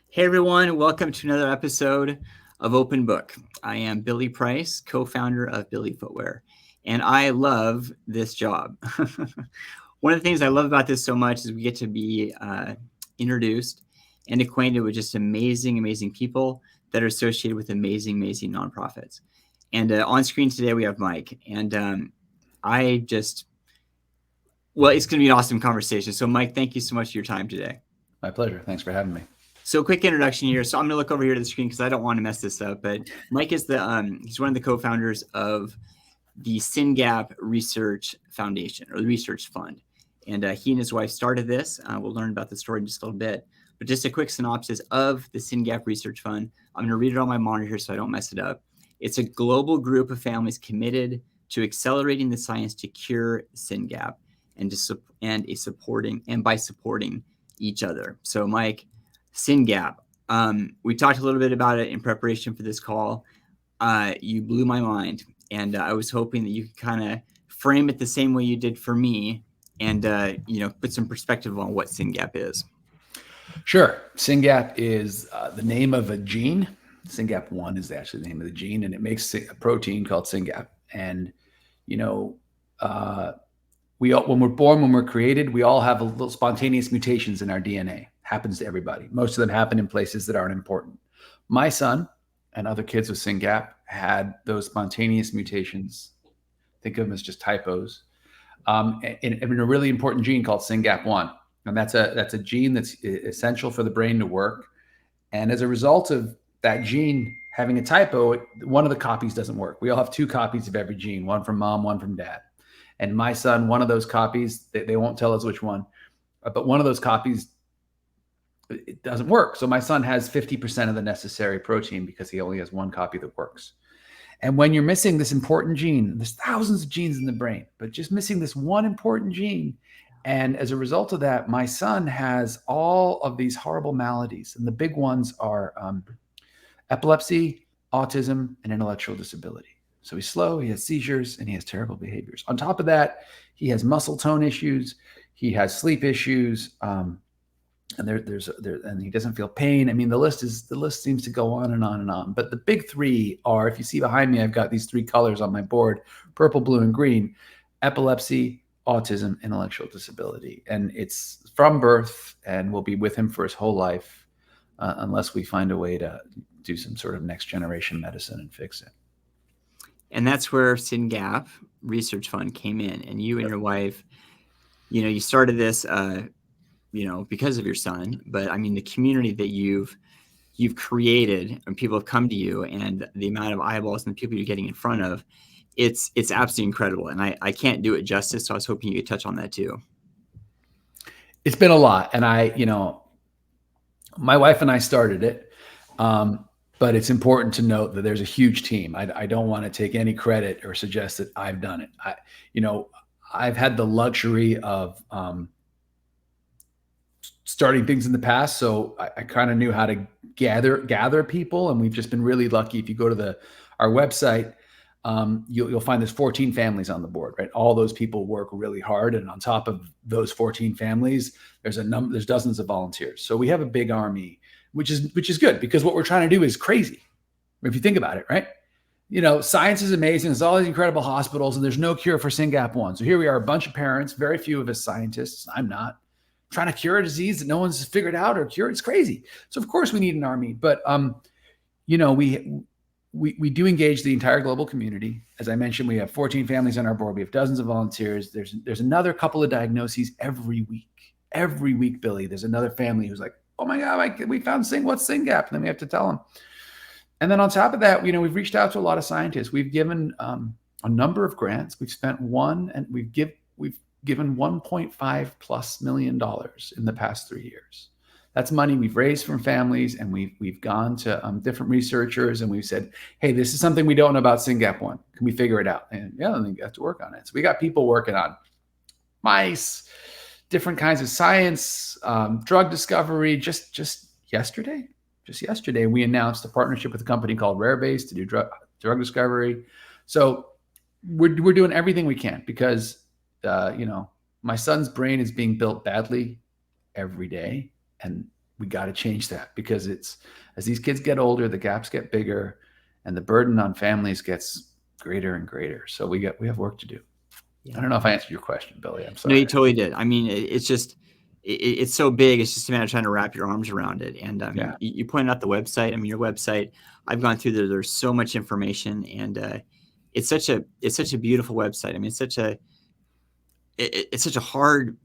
Hey everyone, welcome to another episode of Open Book. I am Billy Price, co-founder of Billy Footwear, and I love this job. One of the things I love about this so much is we get to be introduced and acquainted with just amazing people that are associated with amazing nonprofits. And on screen today we have Mike, and it's going to be an awesome conversation. So Mike, thank you so much for your time today. My pleasure. Thanks for having me. So quick introduction here. So I'm going to look over here to the screen because I don't want to mess this up. But Mike is he's one of the co-founders of the Syngap Research Foundation, or the Research Fund. And he and his wife started this. We'll learn about the story in just a little bit. But just a quick synopsis of the Syngap Research Fund. I'm going to read it on my monitor so I don't mess it up. It's a global group of families committed to accelerating the science to cure Syngap and by supporting each other. So Mike, Syngap. We talked a little bit about it in preparation for this call. You blew my mind, and I was hoping that you could kind of frame it the same way you did for me, and put some perspective on what Syngap is. Sure. Syngap is the name of a gene. Syngap 1 is actually the name of the gene, and it makes a protein called Syngap. And when we're born, when we're created, we all have a little spontaneous mutations in our DNA. Happens to everybody. Most of them happen in places that aren't important. My son and other kids with Syngap had those spontaneous mutations. Think of them as just typos in a really important gene called Syngap1. And that's a gene that's essential for the brain to work. And as a result of that gene having a typo, one of the copies doesn't work. We all have two copies of every gene, one from mom, one from dad. And my son, one of those copies, they won't tell us which one, but one of those copies, it doesn't work. So my son has 50% of the necessary protein because he only has one copy that works. And when you're missing this important gene, there's thousands of genes in the brain, but just missing this one important gene. And as a result of that, my son has all of these horrible maladies. And the big ones are epilepsy, autism, and intellectual disability. So he's slow, he has seizures, and he has terrible behaviors. On top of that, he has muscle tone issues, he has sleep issues, and he doesn't feel pain. I mean, the list seems to go on and on and on. But the big three are, if you see behind me, I've got these three colors on my board: purple, blue, and green. Epilepsy, autism, intellectual disability. And it's from birth and will be with him for his whole life unless we find a way to do some sort of next generation medicine and fix it. And that's where Syngap Research Fund came in. And you and your wife, you started this because of your son, but I mean, the community that you've created and people have come to you, and the amount of eyeballs and the people you're getting in front of, it's absolutely incredible. And I can't do it justice. So I was hoping you could touch on that too. It's been a lot. And my wife and I started it. But it's important to note that there's a huge team. I don't want to take any credit or suggest that I've done it. I've had the luxury of starting things in the past, so I kind of knew how to gather people, and we've just been really lucky. If you go to our website, you'll find there's 14 families on the board, right? All those people work really hard, and on top of those 14 families, there's dozens of volunteers. So we have a big army, which is good, because what we're trying to do is crazy. If you think about it, right? Science is amazing. There's all these incredible hospitals, and there's no cure for Syngap1. So here we are, a bunch of parents, very few of us scientists. I'm not trying to cure a disease that no one's figured out or cured. It's crazy. So of course we need an army, but we do engage the entire global community. As I mentioned, we have 14 families on our board. We have dozens of volunteers. There's another couple of diagnoses every week. Every week, Billy, there's another family who's like, oh my God, we found what's Syngap? And then we have to tell them. And then on top of that, we've reached out to a lot of scientists. We've given a number of grants. We've spent we've given $1.5+ million in the past 3 years. That's money we've raised from families, and we've gone to different researchers, and we've said, hey, this is something we don't know about Syngap1. Can we figure it out? And yeah, then we have to work on it. So we got people working on mice, different kinds of science, drug discovery. Just yesterday, we announced a partnership with a company called Rarebase to do drug discovery. So we're doing everything we can, because my son's brain is being built badly every day, and we got to change that, because it's, as these kids get older, the gaps get bigger and the burden on families gets greater and greater. So we have work to do. Yeah. I don't know if I answered your question, Billy. I'm sorry. No, you totally did. I mean, it's just, it's so big. It's just a matter of trying to wrap your arms around it. And Yeah. you pointed out the website. I mean, your website, I've gone through there. There's so much information, and it's such a beautiful website. I mean, it's such a hard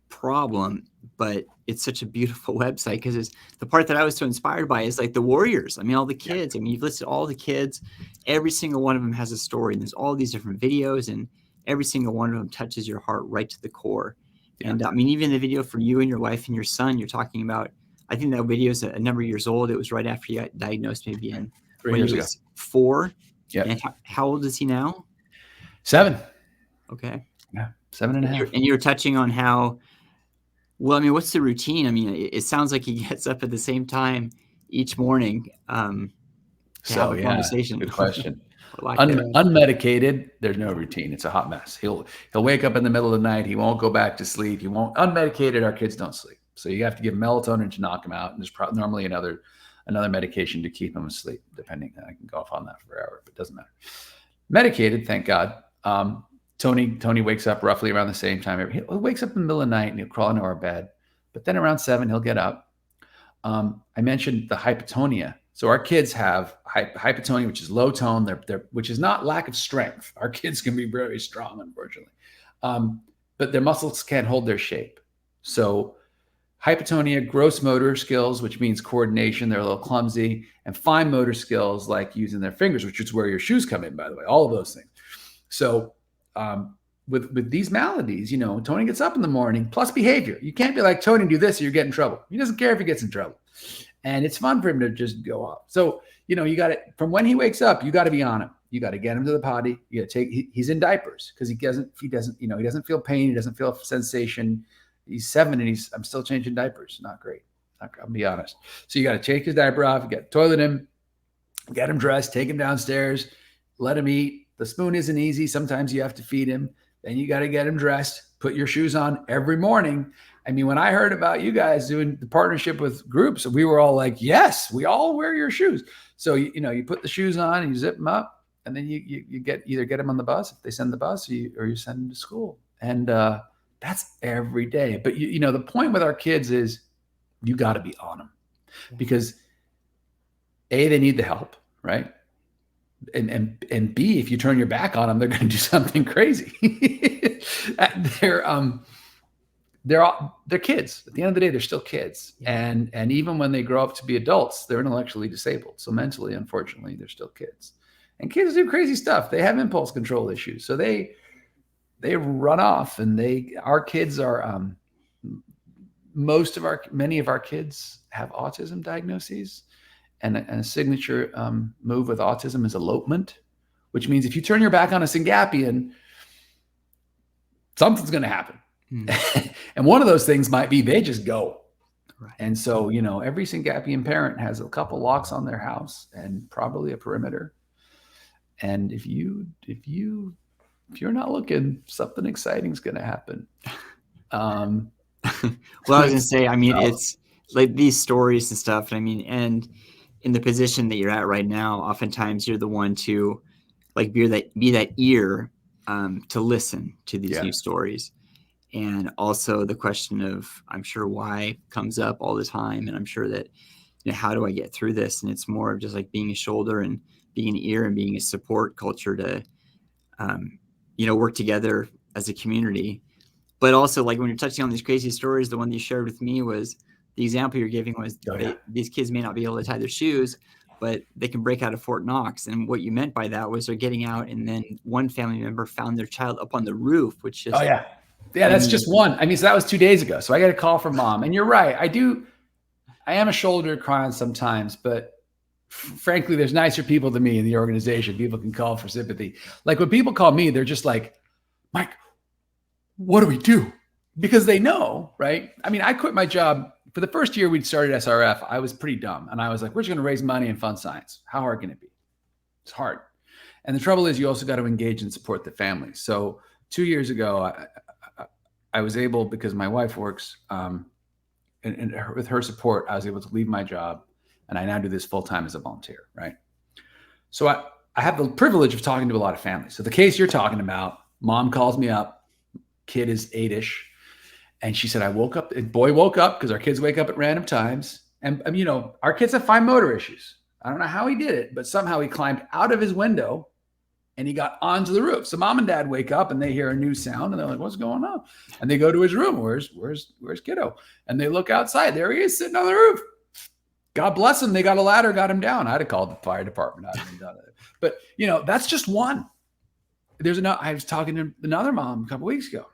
problem, but it's such a beautiful website, because it's the part that I was so inspired by is like the warriors. I mean, all the kids. I mean, you've listed all the kids. Every single one of them has a story, and there's all these different videos, and every single one of them touches your heart right to the core. Yeah. And I mean, even the video for you and your wife and your son, you're talking about, I think that video is a number of years old. It was right after you got diagnosed, maybe in 3 years ago. 4. Yeah. And how old is he now? 7. Okay. Yeah. 7.5. And you're touching on how, well, I mean, what's the routine? I mean, it sounds like he gets up at the same time each morning to have a conversation. Good question. Unmedicated, there's no routine. It's a hot mess. He'll wake up in the middle of the night. He won't go back to sleep. He won't. Unmedicated, our kids don't sleep. So you have to give melatonin to knock him out. And there's normally another medication to keep him asleep, depending. I can go off on that forever, but it doesn't matter. Medicated, thank God. Tony wakes up roughly around the same time. He wakes up in the middle of the night and he'll crawl into our bed. But then around 7, he'll get up. I mentioned the hypotonia. So our kids have hypotonia, which is low tone, which is not lack of strength. Our kids can be very strong, unfortunately. But their muscles can't hold their shape. So hypotonia, gross motor skills, which means coordination, they're a little clumsy, and fine motor skills like using their fingers, which is where your shoes come in, by the way, all of those things. So with these maladies, Tony gets up in the morning, plus behavior. You can't be like, Tony, do this or you get in trouble. He doesn't care if he gets in trouble. And it's fun for him to just go off. So, you got to, from when he wakes up, you got to be on him. You got to get him to the potty. You got to he's in diapers because he doesn't feel pain. He doesn't feel sensation. He's 7 and I'm still changing diapers. Not great. I'll be honest. So you got to take his diaper off, you got to toilet him, get him dressed, take him downstairs, let him eat. The spoon isn't easy. Sometimes you have to feed him. Then you got to get him dressed, put your shoes on every morning. I mean, when I heard about you guys doing the partnership with groups, we were all like, yes, we all wear your shoes. So, you put the shoes on and you zip them up, and then you either get them on the bus if they send the bus, or you send them to school. And that's every day. But, the point with our kids is you got to be on them, because A, they need the help, right? And B, if you turn your back on them, they're going to do something crazy. They're kids. At the end of the day, they're still kids. Yeah. And even when they grow up to be adults, they're intellectually disabled. So mentally, unfortunately, they're still kids. And kids do crazy stuff. They have impulse control issues. So they run off, and our kids are many of our kids have autism diagnoses. And a signature move with autism is elopement, which means if you turn your back on a Syngapian, something's going to happen. And one of those things might be they just go. Right. And so, every Syngapian parent has a couple locks on their house and probably a perimeter. And if you're not looking, something exciting is going to happen. Well, I was going to say, I mean, it's like these stories and stuff. I mean, and in the position that you're at right now, oftentimes you're the one to like be that ear to listen to these new stories. And also the question of, I'm sure, why comes up all the time. And I'm sure that, how do I get through this? And it's more of just like being a shoulder and being an ear and being a support culture to, work together as a community. But also, like, when you're touching on these crazy stories, the one that you shared with me was the example you're giving was these kids may not be able to tie their shoes, but they can break out of Fort Knox. And what you meant by that was they're getting out, and then one family member found their child up on the roof, which is that's just one. I mean, so that was 2 days ago. So I got a call from mom, and you're right. I am a shoulder to cry on sometimes, but frankly, there's nicer people than me in the organization. People can call for sympathy. Like when people call me, they're just like, Mike, what do we do? Because they know, right? I mean, I quit my job. For the first year we'd started SRF, I was pretty dumb. And I was like, we're just going to raise money and fund science. How hard can it be? It's hard. And the trouble is you also got to engage and support the family. So 2 years ago, I was able, because my wife works with her support, I was able to leave my job, and I now do this full time as a volunteer, right? So I have the privilege of talking to a lot of families. So the case you're talking about, mom calls me up, kid is 8-ish, and she said, I woke up, boy woke up, because our kids wake up at random times. And you know, our kids have fine motor issues. I don't know how he did it, but somehow he climbed out of his window and he got onto the roof. So mom and dad wake up and they hear a new sound and they're like, what's going on? And they go to his room. Where's kiddo? And they look outside. There he is sitting on the roof. God bless him. They got a ladder, got him down. I'd have called the fire department. I'd have done it. But you know, that's just one. I was talking to another mom a couple weeks ago.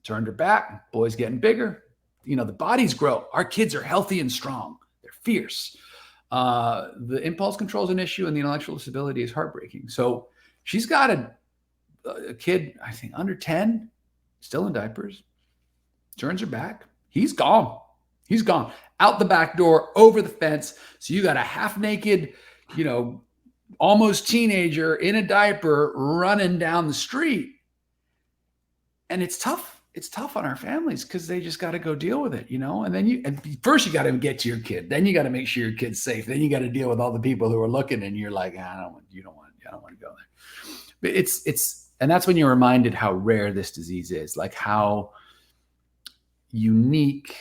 Turned her back. Boy's getting bigger. You know, the bodies grow. Our kids are healthy and strong. They're fierce. The impulse control is an issue, and the intellectual disability is heartbreaking. So she's got a kid, I think under 10, still in diapers, turns her back. He's gone. He's gone out the back door, over the fence. So you got a half naked, you know, almost teenager in a diaper running down the street. And it's tough. It's tough on our families because they just got to go deal with it, you know? And then first you got to get to your kid. Then you got to make sure your kid's safe. Then you got to deal with all the people who are looking, and you're like, I don't want to go there. But and that's when you're reminded how rare this disease is, like how unique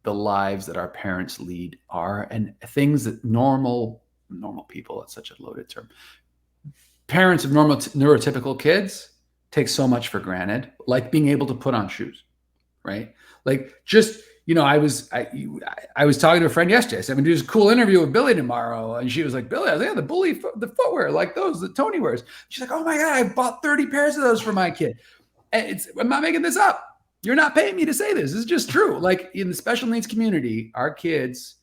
the lives that our parents lead are, and things that normal people, that's such a loaded term. Parents of normal neurotypical kids take so much for granted, like being able to put on shoes, right? Like just, you know, I was talking to a friend yesterday. I said, I'm gonna do this cool interview with Billy tomorrow. And she was like, Billy, I was like, yeah, the footwear, like those that Tony wears. She's like, oh my God, I bought 30 pairs of those for my kid. And I'm not making this up. You're not paying me to say this. This is just true. Like in the special needs community, our kids,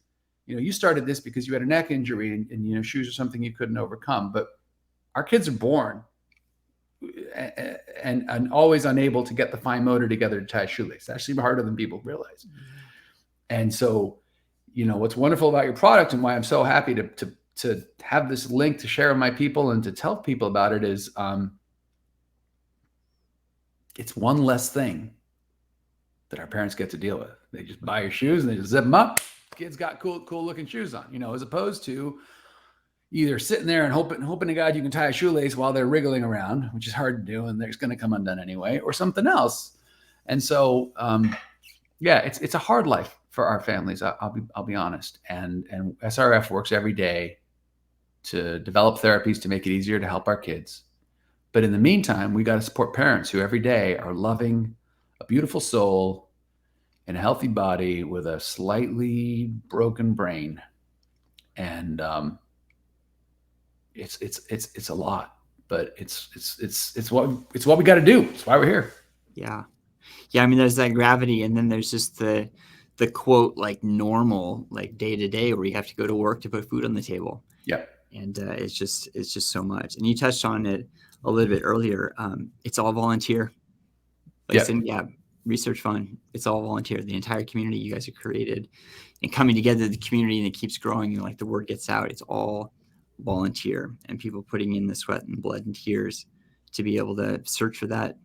you know, you started this because you had a neck injury and you know, shoes are something you couldn't overcome, but our kids are born and always unable to get the fine motor together to tie a shoelace. It's actually harder than people realize. And so, you know, what's wonderful about your product and why I'm so happy to have this link to share with my people and to tell people about it is it's one less thing that our parents get to deal with. They just buy your shoes and they just zip them up. Kids got cool looking shoes on, you know, as opposed to either sitting there and hoping to God you can tie a shoelace while they're wriggling around, which is hard to do, and it's going to come undone anyway, or something else. And so, yeah, it's a hard life for our families. I'll be honest. And SRF works every day to develop therapies to make it easier to help our kids. But in the meantime, we got to support parents who every day are loving a beautiful soul and a healthy body with a slightly broken brain. And it's a lot, but it's what we got to do. It's why we're here. Yeah. I mean, there's that gravity, and then there's just the quote, like normal, like day to day, where you have to go to work to put food on the table. Yeah. And it's just so much. And you touched on it a little bit earlier. It's all volunteer. Like Syngap Research Fund, it's all volunteer. The entire community you guys have created and coming together, the community, and it keeps growing, and like the word gets out. It's all volunteer, and people putting in the sweat and blood and tears to be able to search for that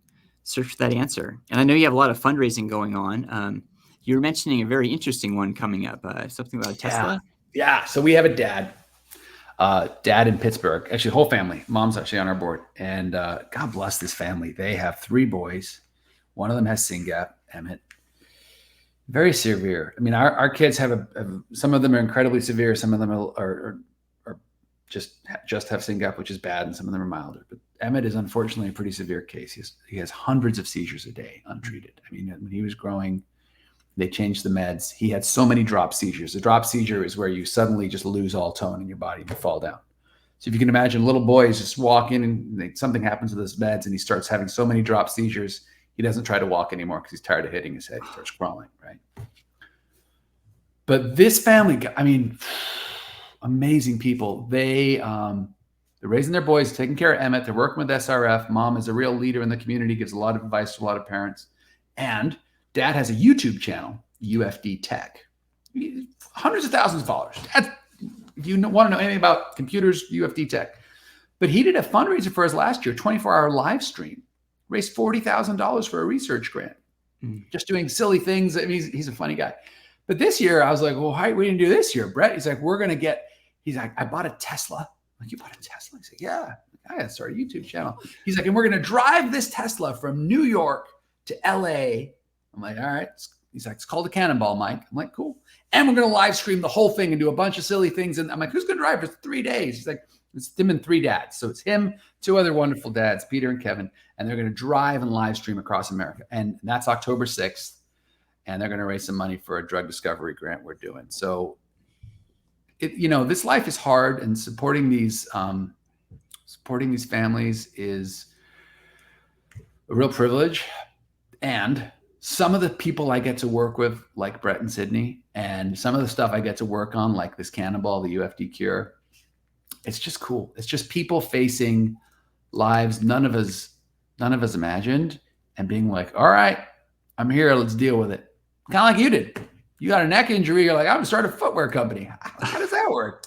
answer. And I know you have a lot of fundraising going on. You were mentioning a very interesting one coming up, something about Tesla. Yeah. So we have a dad in Pittsburgh, actually, whole family. Mom's actually on our board, and God bless this family. They have 3 boys. One of them has Syngap, Emmett. Very severe. I mean, our kids have some of them are incredibly severe. Some of them are just have Syngap, which is bad, and some of them are milder. But Emmett is unfortunately a pretty severe case. He has hundreds of seizures a day untreated. I mean, when he was growing, they changed the meds. He had so many drop seizures. A drop seizure is where you suddenly just lose all tone in your body and you fall down. So if you can imagine, little boys just walk in and something happens with his meds and he starts having so many drop seizures, he doesn't try to walk anymore because he's tired of hitting his head. He starts crawling, right? But this family, I mean, amazing people. They're raising their boys, taking care of Emmett. They're working with SRF. Mom is a real leader in the community, gives a lot of advice to a lot of parents. And dad has a YouTube channel, UFD Tech. Hundreds of thousands of followers. If you want to know anything about computers, UFD Tech. But he did a fundraiser for us last year, 24-hour live stream, raised $40,000 for a research grant. Just doing silly things. I mean, he's a funny guy. But this year, I was like, well, how are we going to do this year, Brett? He's like, he's like, I bought a Tesla. I'm like, you bought a Tesla? He's like, yeah. I got to start a YouTube channel. He's like, and we're going to drive this Tesla from New York to LA. I'm like, all right. He's like, it's called a Cannonball, Mike. I'm like, cool. And we're going to live stream the whole thing and do a bunch of silly things. And I'm like, who's going to drive for 3 days? He's like, it's him and 3 dads. So it's him, 2 other wonderful dads, Peter and Kevin, and they're going to drive and live stream across America. And that's October 6th. And they're going to raise some money for a drug discovery grant we're doing. So, this life is hard, and supporting these families is a real privilege. And some of the people I get to work with, like Brett and Sydney, and some of the stuff I get to work on, like this Cannonball, the UFD cure, it's just cool. It's just people facing lives none of us imagined, and being like, all right, I'm here. Let's deal with it. Kind of like you did. You got a neck injury. You're like, I'm going to start a footwear company. How does that work?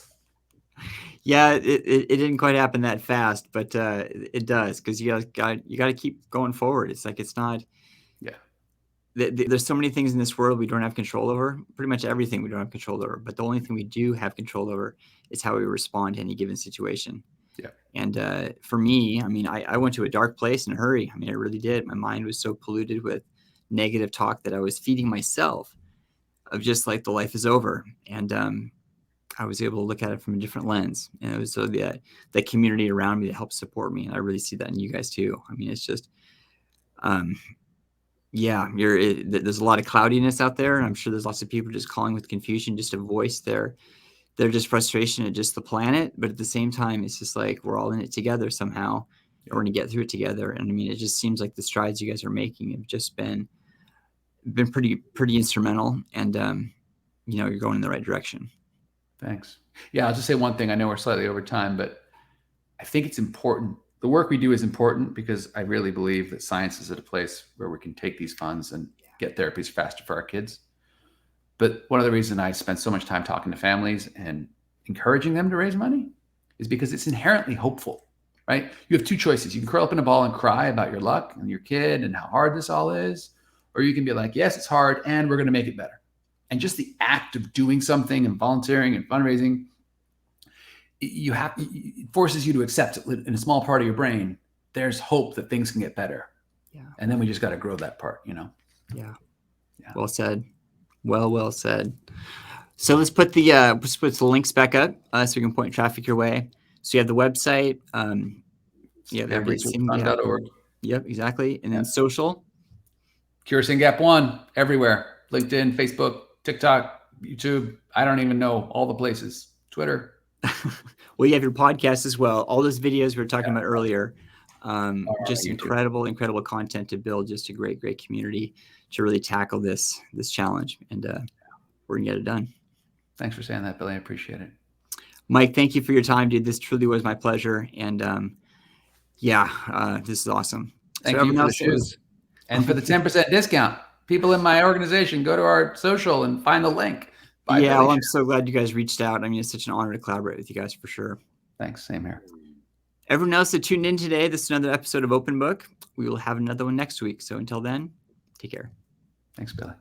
Yeah, it didn't quite happen that fast, but it does, because you got to keep going forward. It's like, it's not. Yeah. There's so many things in this world we don't have control over. Pretty much everything we don't have control over. But the only thing we do have control over is how we respond to any given situation. Yeah. And for me, I mean, I went to a dark place in a hurry. I mean, I really did. My mind was so polluted with negative talk that I was feeding myself of just like, the life is over. And I was able to look at it from a different lens. And it was so the community around me that helped support me. And I really see that in you guys too. I mean, it's just, there's a lot of cloudiness out there. And I'm sure there's lots of people just calling with confusion, just to voice their just frustration at just the planet. But at the same time, it's just like, we're all in it together somehow. We're going to get through it together. And I mean, it just seems like the strides you guys are making have just been pretty instrumental. And, you're going in the right direction. Thanks. Yeah, I'll just say one thing. I know we're slightly over time, but I think it's important. The work we do is important, because I really believe that science is at a place where we can take these funds and get therapies faster for our kids. But one of the reasons I spend so much time talking to families and encouraging them to raise money is because it's inherently hopeful, right? You have 2 choices. You can curl up in a ball and cry about your luck and your kid and how hard this all is, or you can be like, yes, it's hard, and we're going to make it better. And just the act of doing something and volunteering and fundraising, it forces you to accept it in a small part of your brain. There's hope that things can get better. Yeah. And then we just got to grow that part, Yeah. Well said. Well said. So let's put the links back up so we can point traffic your way. So you have the website. You have researchfund.org. Yep, exactly. And then social. Cure Syngap 1 everywhere. LinkedIn, Facebook, TikTok, YouTube. I don't even know all the places. Twitter. Well, you have your podcast as well. All those videos we were talking about earlier. Just incredible content to build just a great community to really tackle this challenge. And we're gonna get it done. Thanks for saying that, Billy. I appreciate it. Mike, thank you for your time, dude. This truly was my pleasure. And this is awesome. Thank you for the shoes. And for the 10% discount. People in my organization, go to our social and find the link. Well, I'm so glad you guys reached out. I mean, it's such an honor to collaborate with you guys, for sure. Thanks. Same here. Everyone else that tuned in today, this is another episode of Open Book. We will have another one next week. So until then, take care. Thanks, Billy.